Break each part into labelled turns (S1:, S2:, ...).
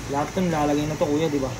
S1: Lahat ito nilalagay na to kuya, di ba?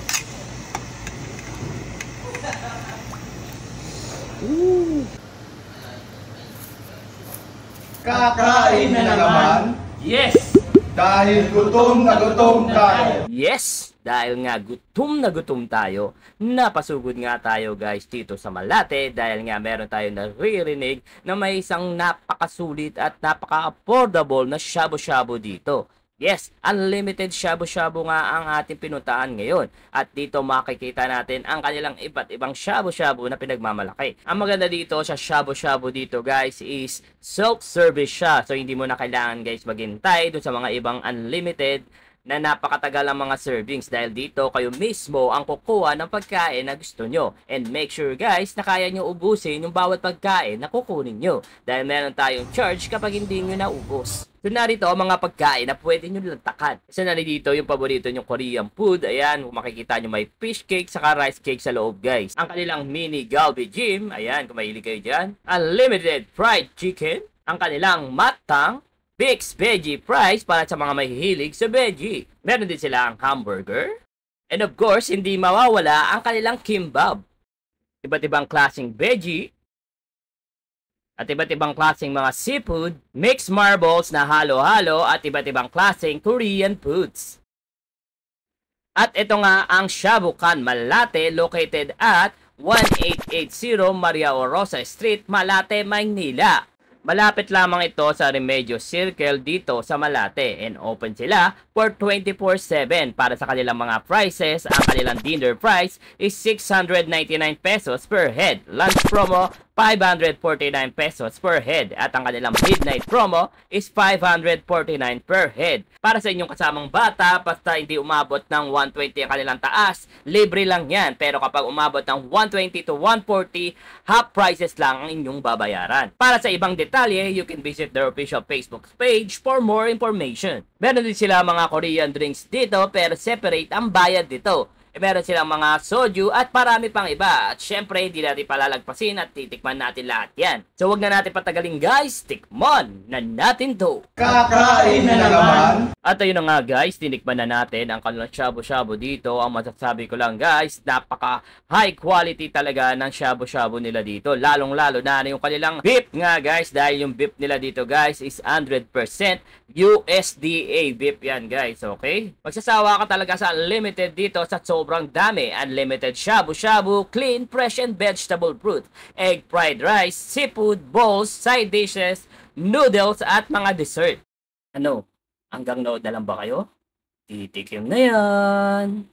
S2: Kakain na naman?
S3: Yes!
S2: Dahil gutom na gutom tayo.
S3: Yes! Dahil nga gutom na gutom tayo, napasugod nga tayo guys dito sa Malate dahil nga meron tayong naririnig na may isang napakasulit at napaka-affordable na shabu-shabu dito. Yes, unlimited shabu-shabu nga ang ating pinuntahan ngayon. At dito makikita natin ang kanilang iba't ibang shabu-shabu na pinagmamalaki. Ang maganda dito sa shabu-shabu dito guys is self-service siya. So hindi mo na kailangan guys maghintay doon sa mga ibang unlimited na napakatagal ang mga servings dahil dito kayo mismo ang kukuha ng pagkain na gusto nyo. And make sure guys na kaya nyo ubusin yung bawat pagkain na kukunin nyo dahil meron tayong charge kapag hindi nyo naubos. So narito ang mga pagkain na pwede nyo lantakan. So narito yung paborito nyo Korean food. Ayan, kung makikita nyo may fish cake saka rice cake sa loob guys. Ang kanilang mini Galbi Gym. Ayan, kung mahilig kayo dyan. Unlimited fried chicken. Ang kanilang matang Bix Veggie Fries para sa mga mahihilig sa veggie. Meron din silang hamburger. And of course, hindi mawawala ang kanilang kimbap. Iba't ibang klaseng veggie. At iba't ibang klaseng mga seafood. Mixed marbles na halo-halo at iba't ibang klaseng Korean foods. At ito nga ang Shabukan Malate located at 1880 Maria Orosa Street, Malate, Maynila. Malapit lamang ito sa Remedios Circle dito sa Malate and open sila for 24/7 para sa kanilang mga prices. Ang kanilang dinner price is 699 pesos per head. Lunch promo 549 pesos per head at ang kanilang midnight promo is 549 per head. Para sa inyong kasamang bata, basta hindi umabot ng 120 ang kanilang taas, libre lang yan. Pero kapag umabot ng 120 to 140, half prices lang ang inyong babayaran. Para sa ibang detalye, you can visit their official Facebook page for more information. Meron din sila mga Korean drinks dito pero separate ang bayad dito. Meron silang mga soju at marami pang iba. At syempre, hindi natin palalagpasin at titikman natin lahat yan. So wag na natin patagalin guys, tikman na natin to.
S2: Kakain na naman?
S3: At ayun na nga guys, tinikman na natin ang kanilang shabu-shabu dito. Ang masasabi ko lang guys, napaka high quality talaga ng shabu-shabu nila dito. Lalong-lalo na yung kanilang beef nga guys. Dahil yung beef nila dito guys is 100% USDA beef yan guys, okay? Magsasawa ka talaga sa unlimited dito sa sobrang dami. Unlimited shabu-shabu, clean, fresh and vegetable fruit, egg fried rice, seafood, bowls, side dishes, noodles at mga dessert. Ano? Hanggang nood na lang ba kayo? Titikim na yan!